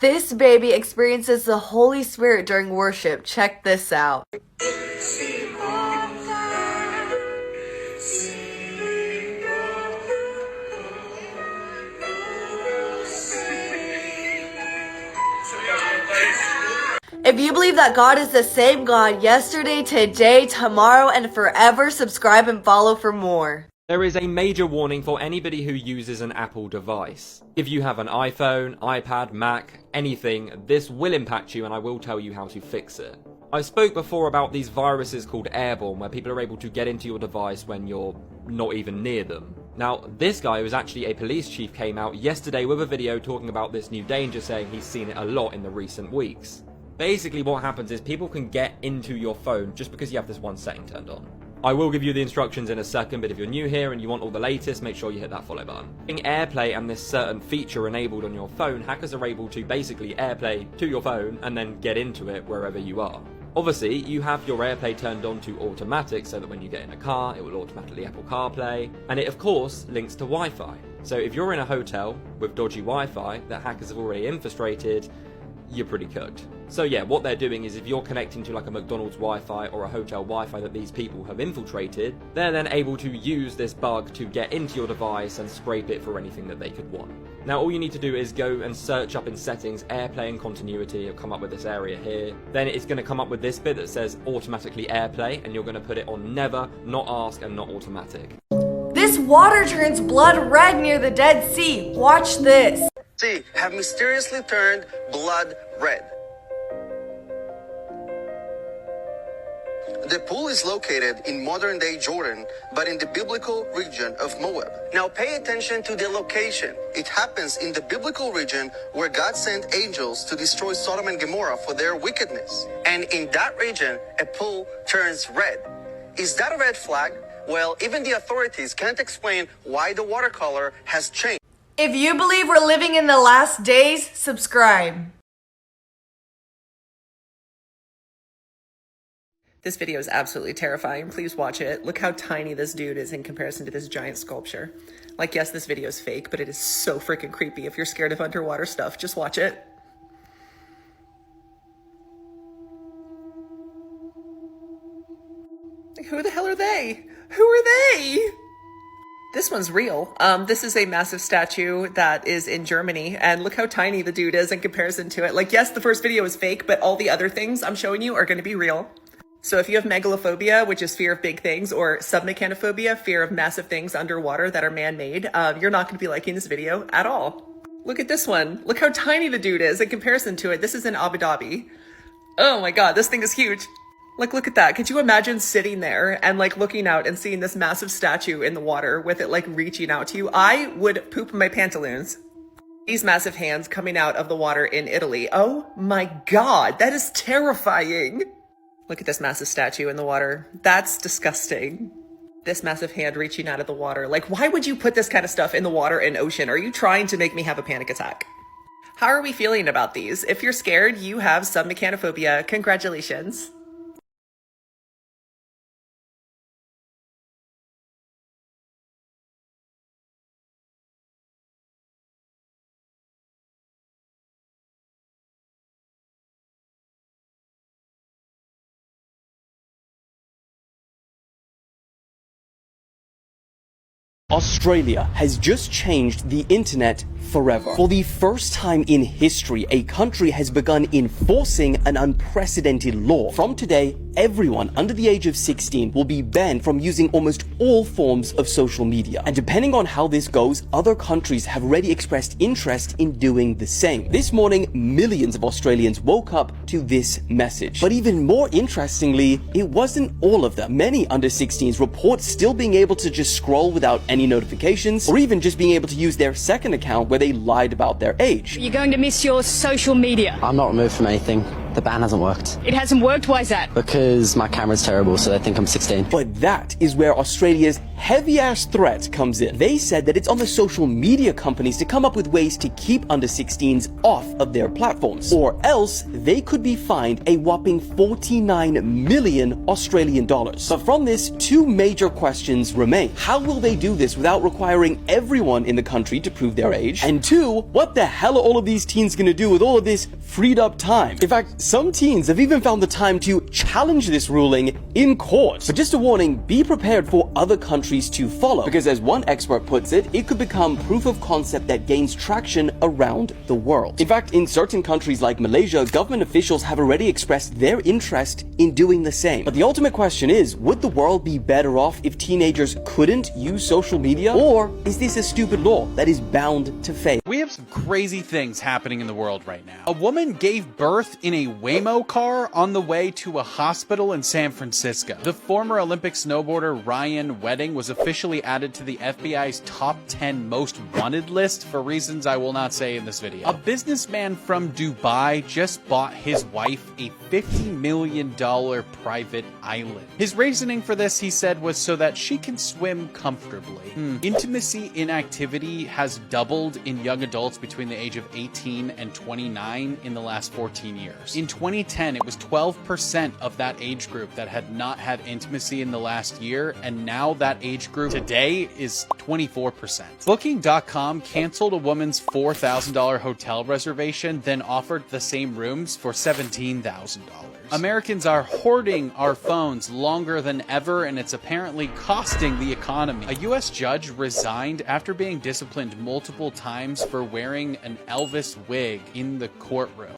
This baby experiences the Holy Spirit during worship. Check this out. If you believe that God is the same God yesterday, today, tomorrow, and forever, subscribe and follow for more. There is a major warning for anybody who uses an Apple device. If you have an iPhone, iPad, Mac, anything, this will impact you and I will tell you how to fix it. I spoke before about these viruses called airborne, where people are able to get into your device when you're not even near them. Now, this guy, who was actually a police chief, came out yesterday with a video talking about this new danger, saying he's seen it a lot in the recent weeks. Basically what happens is people can get into your phone just because you have this one setting turned on. I will give you the instructions in a second, but if you're new here and you want all the latest, make sure you hit that follow button. Having AirPlay and this certain feature enabled on your phone, hackers are able to basically AirPlay to your phone and then get into it wherever you are. Obviously, you have your AirPlay turned on to automatic so that when you get in a car, it will automatically Apple CarPlay, and it of course links to Wi-Fi. So if you're in a hotel with dodgy Wi-Fi that hackers have already infiltrated, you're pretty cooked. So yeah, what they're doing is if you're connecting to like a McDonald's Wi-Fi or a hotel Wi-Fi that these people have infiltrated, they're then able to use this bug to get into your device and scrape it for anything that they could want. Now all you need to do is go and search up in settings, AirPlay and continuity. You'll come up with this area here. Then it's going to come up with this bit that says automatically AirPlay, and you're going to put it on never, not ask, and not automatic. This water turns blood red near the Dead Sea. Watch this. Sea have mysteriously turned blood red. The pool is located in modern-day Jordan, but in the biblical region of Moab. Now pay attention to the location. It happens in the biblical region where God sent angels to destroy Sodom and Gomorrah for their wickedness. And in that region, a pool turns red. Is that a red flag? Well, even the authorities can't explain why the water color has changed. If you believe we're living in the last days, subscribe. This video is absolutely terrifying. Please watch it. Look how tiny this dude is in comparison to this giant sculpture. Like, yes, this video is fake, but it is so freaking creepy. If you're scared of underwater stuff, just watch it. Who the hell are they? Who are they? This one's real. This is a massive statue that is in Germany, and look how tiny the dude is in comparison to it. Like, yes, the first video is fake, but all the other things I'm showing you are going to be real. So if you have megalophobia, which is fear of big things, or submechanophobia, fear of massive things underwater that are man-made, you're not going to be liking this video at all. Look at this one. Look how tiny the dude is in comparison to it. This is in Abu Dhabi. Oh my god, this thing is huge. Like, look at that. Could you imagine sitting there and like looking out and seeing this massive statue in the water with it like reaching out to you? I would poop my pantaloons. These massive hands coming out of the water in Italy. Oh my god, that is terrifying. Look at this massive statue in the water. That's disgusting. This massive hand reaching out of the water. Like, why would you put this kind of stuff in the water and ocean? Are you trying to make me have a panic attack? How are we feeling about these? If you're scared, you have submechanophobia. Congratulations. Australia has just changed the internet forever. For the first time in history, a country has begun enforcing an unprecedented law. From today, everyone under the age of 16 will be banned from using almost all forms of social media. And depending on how this goes, other countries have already expressed interest in doing the same. This morning, millions of Australians woke up to this message. But even more interestingly, it wasn't all of them. Many under 16s report still being able to just scroll without any notifications, or even just being able to use their second account where they lied about their age. You're going to miss your social media. I'm not removed from anything. The ban hasn't worked. It hasn't worked? Why is that? Because my camera's terrible, so they think I'm 16. But that is where Australia's heavy-ass threat comes in. They said that it's on the social media companies to come up with ways to keep under 16s off of their platforms, or else they could be fined a whopping 49 million Australian dollars. But from this, two major questions remain. How will they do this without requiring everyone in the country to prove their age? And two, what the hell are all of these teens gonna do with all of this freed up time? In fact, some teens have even found the time to challenge this ruling in court. But just a warning, be prepared for other countries to follow, because as one expert puts it, it could become proof of concept that gains traction around the world. In fact, in certain countries like Malaysia, government officials have already expressed their interest in doing the same. But the ultimate question is, would the world be better off if teenagers couldn't use social media? Or is this a stupid law that is bound to fail? We have some crazy things happening in the world right now. A woman gave birth in a Waymo car on the way to a hospital in San Francisco. The former Olympic snowboarder Ryan Wedding was officially added to the FBI's top 10 most wanted list for reasons I will not say in this video. A businessman from Dubai just bought his wife a $50 million private island. His reasoning for this, he said, was so that she can swim comfortably. Intimacy inactivity has doubled in young adults between the age of 18 and 29 in the last 14 years. In 2010, it was 12% of that age group that had not had intimacy in the last year, and now that age group today is 24%. Booking.com canceled a woman's $4,000 hotel reservation, then offered the same rooms for $17,000. Americans are hoarding our phones longer than ever, and it's apparently costing the economy. A U.S. judge resigned after being disciplined multiple times for wearing an Elvis wig in the courtroom.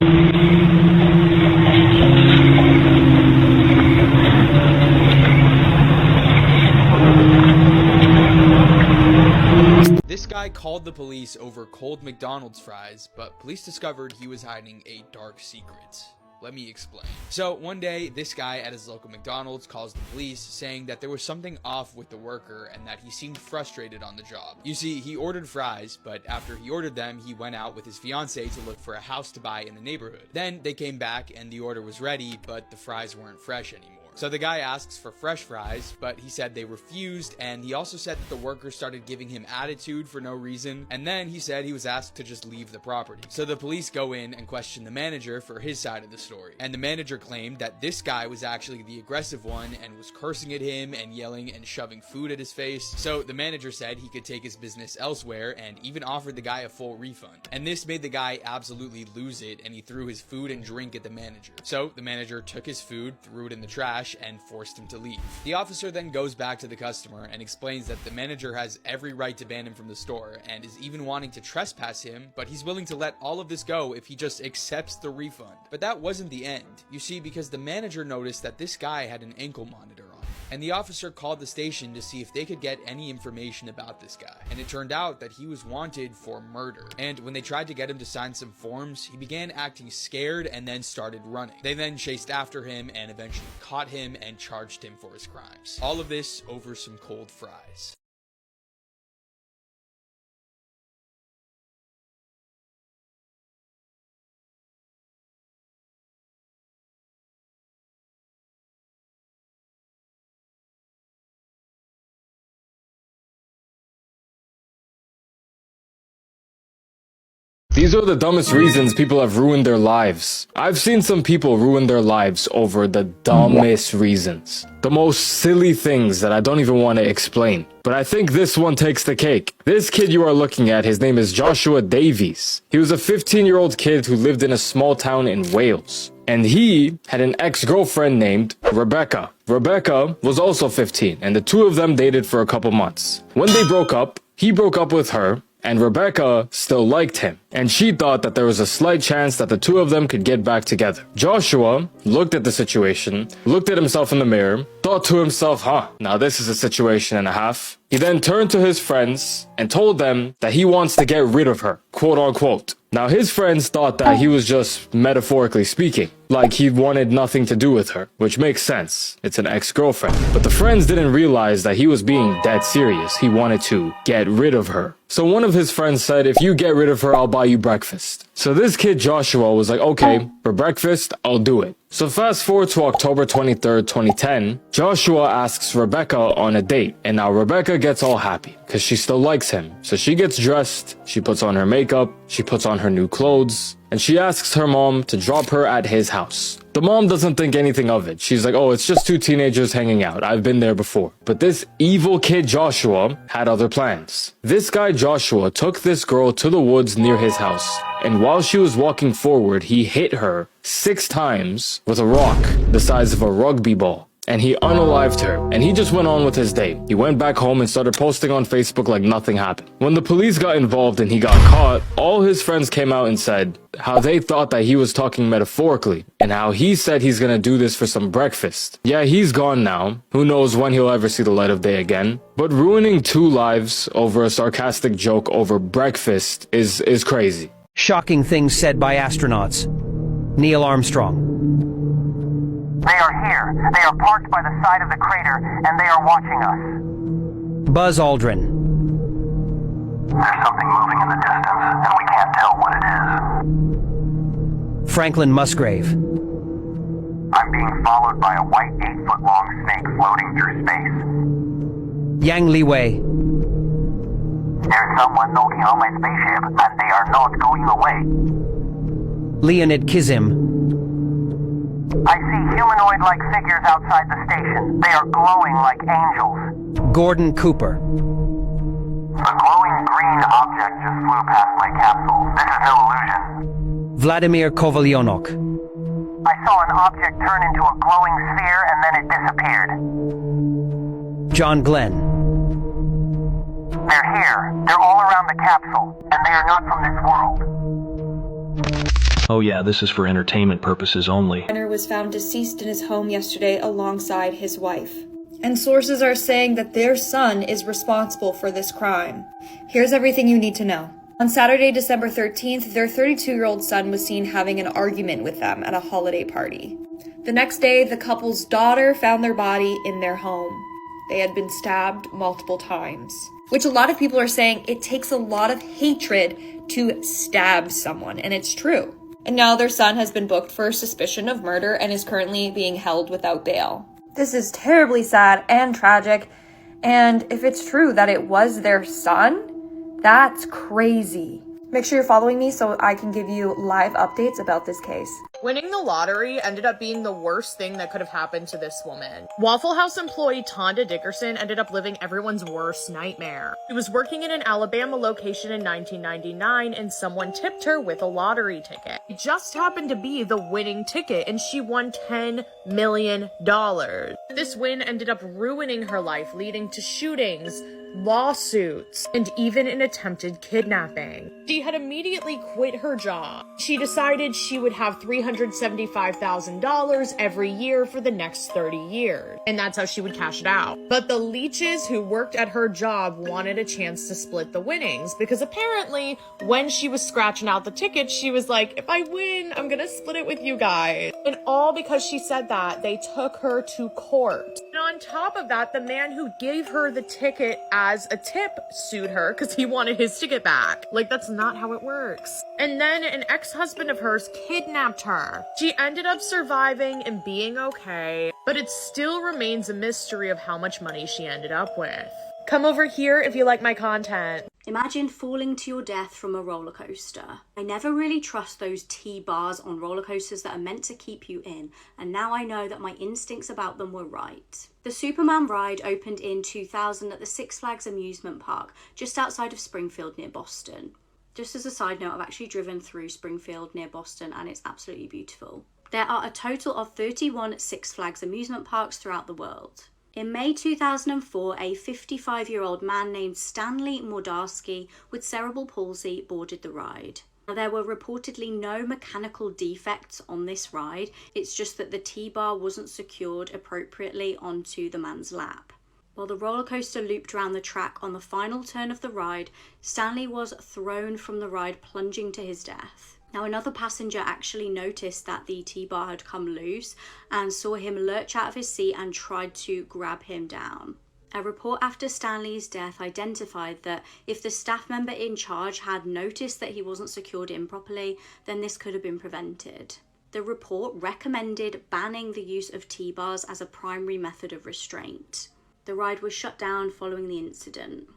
This guy called the police over cold McDonald's fries, but police discovered he was hiding a dark secret. Let me explain. So one day, this guy at his local McDonald's calls the police saying that there was something off with the worker and that he seemed frustrated on the job. You see, he ordered fries, but after he ordered them, he went out with his fiance to look for a house to buy in the neighborhood. Then they came back and the order was ready, but the fries weren't fresh anymore. So the guy asks for fresh fries, but he said they refused, and he also said that the worker started giving him attitude for no reason, and then he said he was asked to just leave the property. So the police go in and question the manager for his side of the story, and the manager claimed that this guy was actually the aggressive one and was cursing at him and yelling and shoving food at his face. So the manager said he could take his business elsewhere and even offered the guy a full refund. And this made the guy absolutely lose it, and he threw his food and drink at the manager. So the manager took his food, threw it in the trash, and forced him to leave. The officer then goes back to the customer and explains that the manager has every right to ban him from the store and is even wanting to trespass him, but he's willing to let all of this go if he just accepts the refund. But that wasn't the end, you see, because the manager noticed that this guy had an ankle monitor on, and the officer called the station to see if they could get any information about this guy. And it turned out that he was wanted for murder. And when they tried to get him to sign some forms, he began acting scared and then started running. They then chased after him and eventually caught him and charged him for his crimes. All of this over some cold fries. These are the dumbest reasons people have ruined their lives. I've seen some people ruin their lives over the dumbest reasons. The most silly things that I don't even want to explain. But I think this one takes the cake. This kid you are looking at, his name is Joshua Davies. He was a 15-year-old kid who lived in a small town in Wales. And he had an ex-girlfriend named Rebecca. Rebecca was also 15, and the two of them dated for a couple months. When they broke up, he broke up with her, and Rebecca still liked him, and she thought that there was a slight chance that the two of them could get back together. Joshua looked at the situation, looked at himself in the mirror, thought to himself, now this is a situation and a half. He then turned to his friends and told them that he wants to get rid of her, quote unquote. Now his friends thought that he was just metaphorically speaking, like he wanted nothing to do with her, which makes sense. It's an ex-girlfriend. But the friends didn't realize that he was being dead serious. He wanted to get rid of her. So one of his friends said, if you get rid of her, I'll buy you breakfast. So this kid Joshua was like, okay, for breakfast, I'll do it. So fast forward to October 23rd, 2010, Joshua asks Rebecca on a date. And now Rebecca gets all happy because she still likes him. So she gets dressed, she puts on her makeup, she puts on her new clothes, and she asks her mom to drop her at his house. The mom doesn't think anything of it. She's like, oh, it's just two teenagers hanging out. I've been there before. But this evil kid Joshua had other plans. This guy Joshua took this girl to the woods near his house. And while she was walking forward, he hit her 6 times with a rock the size of a rugby ball. And he unalived her, and he just went on with his day. He went back home and started posting on Facebook like nothing happened. When the police got involved and he got caught, all his friends came out and said how they thought that he was talking metaphorically, and how he said he's gonna do this for some breakfast. Yeah, he's gone now. Who knows when he'll ever see the light of day again. But ruining 2 lives over a sarcastic joke over breakfast is crazy. Shocking things said by astronauts. Neil Armstrong. They are here. They are parked by the side of the crater, and they are watching us. Buzz Aldrin. There's something moving in the distance, and we can't tell what it is. Franklin Musgrave. I'm being followed by a white 8-foot-long snake floating through space. Yang Liwei. There's someone knocking on my spaceship, and they are not going away. Leonid Kizim. I see humanoid-like figures outside the station. They are glowing like angels. Gordon Cooper. A glowing green object just flew past my capsule. This is no illusion. Vladimir Kovalyonok. I saw an object turn into a glowing sphere and then it disappeared. John Glenn. They're here. They're all around the capsule, and they are not from this world. Oh yeah, this is for entertainment purposes only. Renner was found deceased in his home yesterday alongside his wife. And sources are saying that their son is responsible for this crime. Here's everything you need to know. On Saturday, December 13th, their 32-year-old son was seen having an argument with them at a holiday party. The next day, the couple's daughter found their body in their home. They had been stabbed multiple times. Which a lot of people are saying it takes a lot of hatred to stab someone, and it's true. And now their son has been booked for suspicion of murder and is currently being held without bail. This is terribly sad and tragic, and if it's true that it was their son, that's crazy. Make sure you're following me so I can give you live updates about this case. Winning the lottery ended up being the worst thing that could have happened to this woman. Waffle House employee Tonda Dickerson ended up living everyone's worst nightmare. She was working in an Alabama location in 1999 and someone tipped her with a lottery ticket. It just happened to be the winning ticket and she won $10 million. This win ended up ruining her life, leading to shootings, lawsuits, and even an attempted kidnapping. She had immediately quit her job. She decided she would have $375,000 every year for the next 30 years, and that's how she would cash it out. But the leeches who worked at her job wanted a chance to split the winnings, because apparently when she was scratching out the tickets, she was like, if I win, I'm gonna split it with you guys. And all because she said that, they took her to court. And on top of that, the man who gave her the ticket as a tip sued her because he wanted his ticket back. Like, that's not how it works. And then an ex-husband of hers kidnapped her. She ended up surviving and being okay, but it still remains a mystery of how much money she ended up with. Come over here if you like my content. Imagine falling to your death from a roller coaster. I never really trust those T-bars on roller coasters that are meant to keep you in, and now I know that my instincts about them were right. The Superman ride opened in 2000 at the Six Flags amusement park, just outside of Springfield near Boston. Just as a side note, I've actually driven through Springfield near Boston and it's absolutely beautiful. There are a total of 31 Six Flags amusement parks throughout the world. In May 2004, a 55-year-old man named Stanley Mordarski with cerebral palsy boarded the ride. Now, there were reportedly no mechanical defects on this ride, it's just that the T-bar wasn't secured appropriately onto the man's lap. While the roller coaster looped around the track on the final turn of the ride, Stanley was thrown from the ride, plunging to his death. Now, another passenger actually noticed that the T-bar had come loose and saw him lurch out of his seat and tried to grab him down. A report after Stanley's death identified that if the staff member in charge had noticed that he wasn't secured in properly, then this could have been prevented. The report recommended banning the use of T-bars as a primary method of restraint. The ride was shut down following the incident.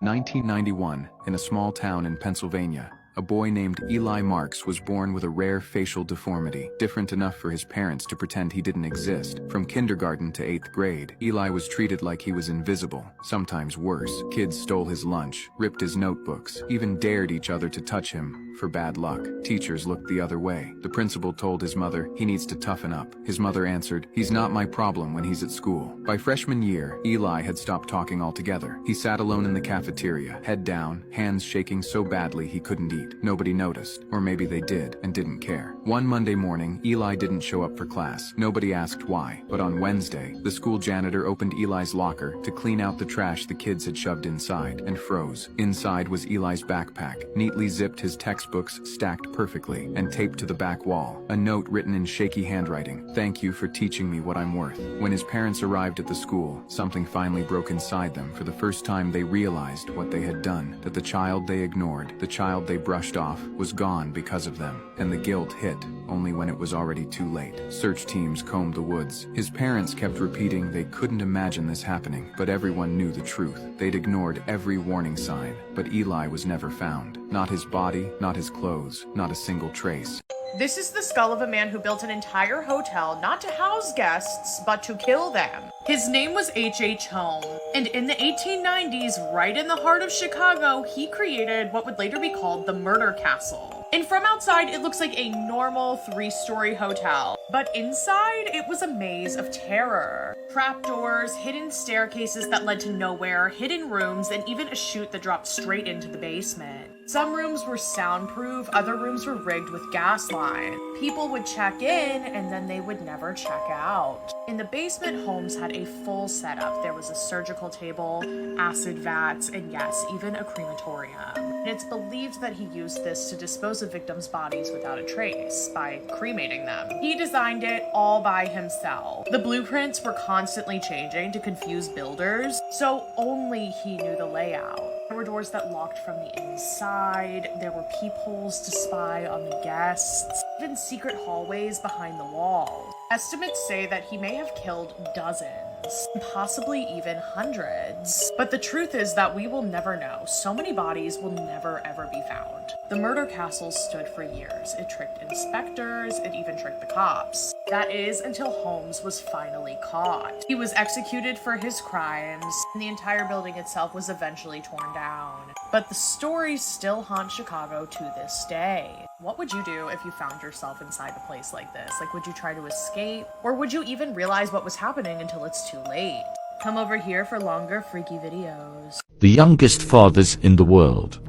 "1991, in a small town in Pennsylvania, a boy named Eli Marx was born with a rare facial deformity, different enough for his parents to pretend he didn't exist. From kindergarten to 8th grade, Eli was treated like he was invisible, sometimes worse. Kids stole his lunch, ripped his notebooks, even dared each other to touch him for bad luck. Teachers looked the other way. The principal told his mother he needs to toughen up. His mother answered, "He's not my problem when he's at school." By freshman year, Eli had stopped talking altogether. He sat alone in the cafeteria, head down, hands shaking so badly he couldn't eat. Nobody noticed, or maybe they did and didn't care. One Monday morning, Eli didn't show up for class. Nobody asked why, but on Wednesday, the school janitor opened Eli's locker to clean out the trash the kids had shoved inside and froze. Inside was Eli's backpack, neatly zipped, his textbooks stacked perfectly and taped to the back wall. A note written in shaky handwriting, "Thank you for teaching me what I'm worth." When his parents arrived at the school, something finally broke inside them. For the first time, they realized what they had done, that the child they ignored, the child they brushed off, was gone because of them, and the guilt hit only when it was already too late. Search teams combed the woods. His parents kept repeating they couldn't imagine this happening, but everyone knew the truth. They'd ignored every warning sign, but Eli was never found. Not his body, not his clothes, not a single trace. This is the skull of a man who built an entire hotel not to house guests, but to kill them. His name was H.H. Holmes, and in the 1890s, right in the heart of Chicago, he created what would later be called the Murder Castle. And from outside, it looks like a normal 3-story hotel, but inside, it was a maze of terror. Trapdoors, hidden staircases that led to nowhere, hidden rooms, and even a chute that dropped straight into the basement. Some rooms were soundproof, other rooms were rigged with gas lines. People would check in, and then they would never check out. In the basement, Holmes had a full setup. There was a surgical table, acid vats, and yes, even a crematorium. And it's believed that he used this to dispose of victims' bodies without a trace, by cremating them. He designed it all by himself. The blueprints were constantly changing to confuse builders, so only he knew the layout. There were doors that locked from the inside, there were peepholes to spy on the guests, even secret hallways behind the walls. Estimates say that he may have killed dozens, possibly even hundreds. But the truth is that we will never know. So many bodies will never ever be found. The Murder Castle stood for years. It tricked inspectors, it even tricked the cops. That is, until Holmes was finally caught. He was executed for his crimes, and the entire building itself was eventually torn down. But the stories still haunt Chicago to this day. What would you do if you found yourself inside a place like this? Like, would you try to escape? Or would you even realize what was happening until it's too late? Come over here for longer freaky videos. The youngest fathers in the world.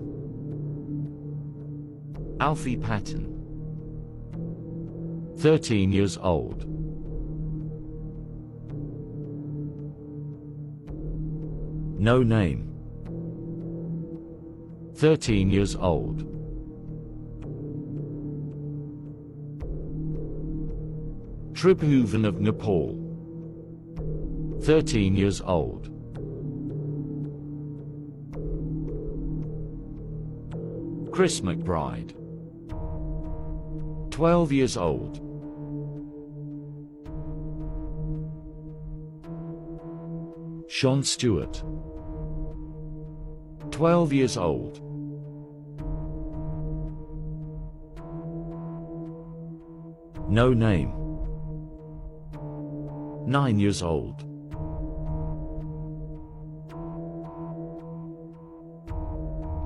Alfie Patton, 13 years old. No name, 13 years old. Tribhuvan of Nepal, 13 years old. Chris McBride, 12 years old. Sean Stewart, 12 years old. No name, 9 years old.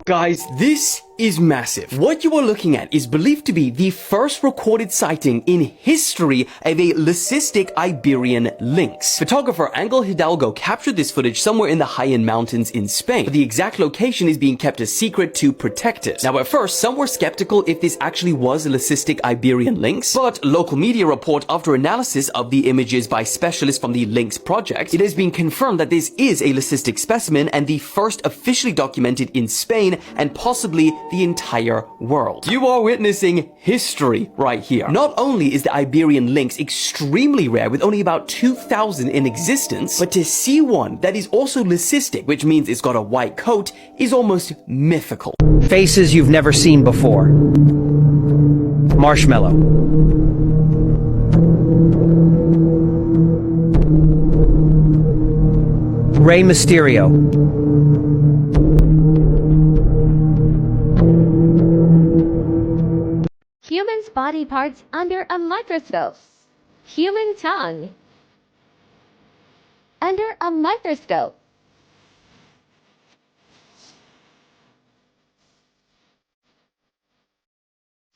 Guys, this is massive. What you are looking at is believed to be the first recorded sighting in history of a leucistic Iberian lynx. Photographer Angel Hidalgo captured this footage somewhere in the high-end mountains in Spain, but the exact location is being kept a secret to protect it. Now, at first, some were skeptical if this actually was a leucistic Iberian lynx, but local media report after analysis of the images by specialists from the Lynx Project, it has been confirmed that this is a leucistic specimen and the first officially documented in Spain and possibly the entire world. You are witnessing history right here. Not only is the Iberian lynx extremely rare with only about 2,000 in existence, but to see one that is also leucistic, which means it's got a white coat, is almost mythical. Faces you've never seen before. Marshmallow. Rey Mysterio. Human's body parts under a microscope. Human tongue. Under a microscope.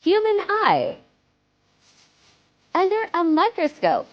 Human eye. Under a microscope.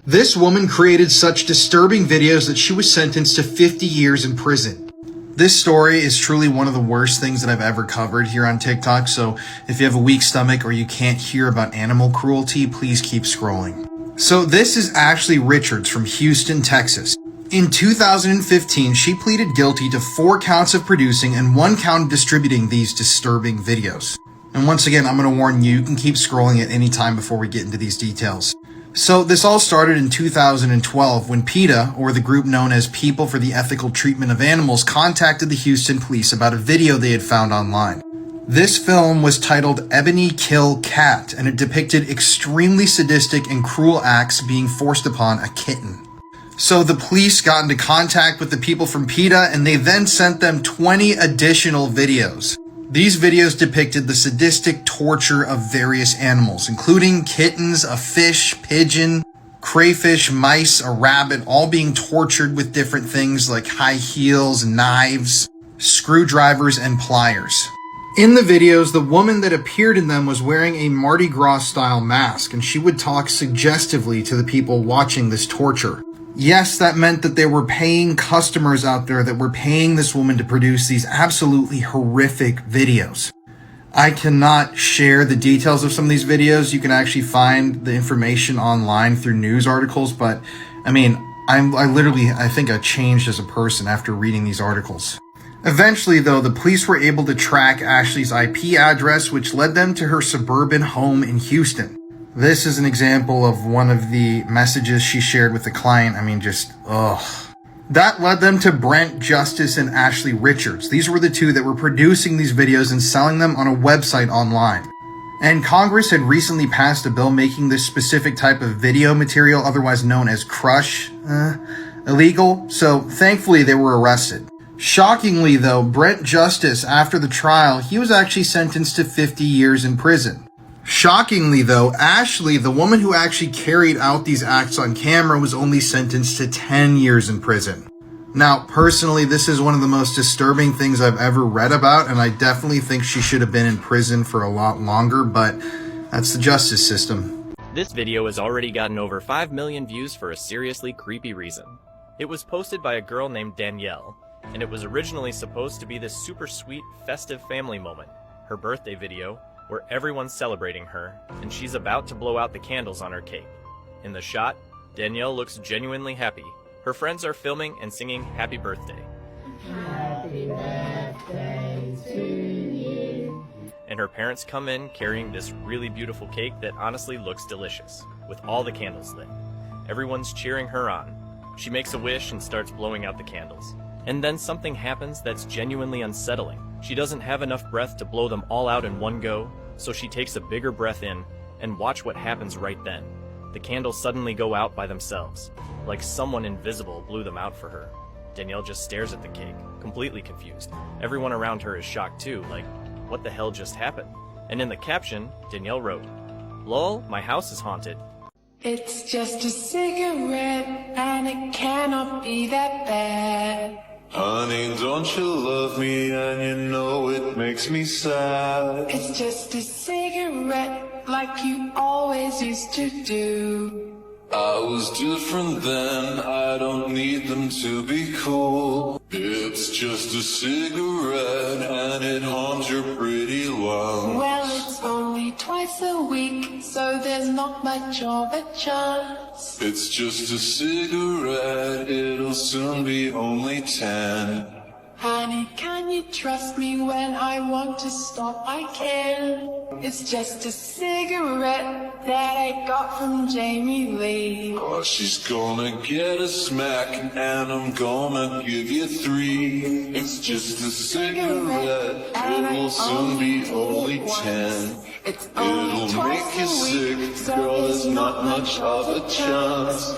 This woman created such disturbing videos that she was sentenced to 50 years in prison. This story is truly one of the worst things that I've ever covered here on TikTok, so if you have a weak stomach or you can't hear about animal cruelty, please keep scrolling. So this is Ashley Richards from Houston, Texas. In 2015, she pleaded guilty to 4 counts of producing and 1 count of distributing these disturbing videos. And once again, I'm going to warn you, you can keep scrolling at any time before we get into these details. So this all started in 2012 when PETA, or the group known as People for the Ethical Treatment of Animals, contacted the Houston police about a video they had found online. This film was titled Ebony Kill Cat, and it depicted extremely sadistic and cruel acts being forced upon a kitten. So the police got into contact with the people from PETA, and they then sent them 20 additional videos. These videos depicted the sadistic torture of various animals, including kittens, a fish, pigeon, crayfish, mice, a rabbit, all being tortured with different things like high heels, knives, screwdrivers, and pliers. In the videos, the woman that appeared in them was wearing a Mardi Gras style mask, and she would talk suggestively to the people watching this torture. Yes, that meant that there were paying customers out there that were paying this woman to produce these absolutely horrific videos. I cannot share the details of some of these videos. You can actually find the information online through news articles, but I mean, I think I changed as a person after reading these articles. Eventually, though, the police were able to track Ashley's IP address, which led them to her suburban home in Houston. This is an example of one of the messages she shared with the client. I mean, just, ugh. That led them to Brent Justice and Ashley Richards. These were the two that were producing these videos and selling them on a website online. And Congress had recently passed a bill making this specific type of video material, otherwise known as crush, illegal. So thankfully they were arrested. Shockingly though, Brent Justice, after the trial, he was actually sentenced to 50 years in prison. Shockingly though, Ashley, the woman who actually carried out these acts on camera, was only sentenced to 10 years in prison. Now, personally, this is one of the most disturbing things I've ever read about, and I definitely think she should have been in prison for a lot longer, but that's the justice system. This video has already gotten over 5 million views for a seriously creepy reason. It was posted by a girl named Danielle, and it was originally supposed to be this super sweet, festive family moment, her birthday video, where everyone's celebrating her, and she's about to blow out the candles on her cake. In the shot, Danielle looks genuinely happy. Her friends are filming and singing happy birthday. Happy birthday to you. And her parents come in carrying this really beautiful cake that honestly looks delicious, with all the candles lit. Everyone's cheering her on. She makes a wish and starts blowing out the candles. And then something happens that's genuinely unsettling. She doesn't have enough breath to blow them all out in one go, so she takes a bigger breath in, and watch what happens right then. The candles suddenly go out by themselves, like someone invisible blew them out for her. Danielle just stares at the cake, completely confused. Everyone around her is shocked too, like, what the hell just happened? And in the caption, Danielle wrote, "Lol, my house is haunted." It's just a cigarette, and it cannot be that bad. Honey, don't you love me, and you know it makes me sad. It's just a cigarette, like you always used to do. I was different then, I don't need them to be cool. It's just a cigarette, and it haunts your pretty lungs. Well, it's only twice a week, so there's not much of a chance. It's just a cigarette, it'll soon be only 10. Honey, can you trust me when I want to stop? I can. It's just a cigarette that I got from Jamie Lee. Oh, she's gonna get a smack, and I'm gonna give you 3. It's just a cigarette, it will soon be only 10. It'll make you sick, girl, there's not much of a chance.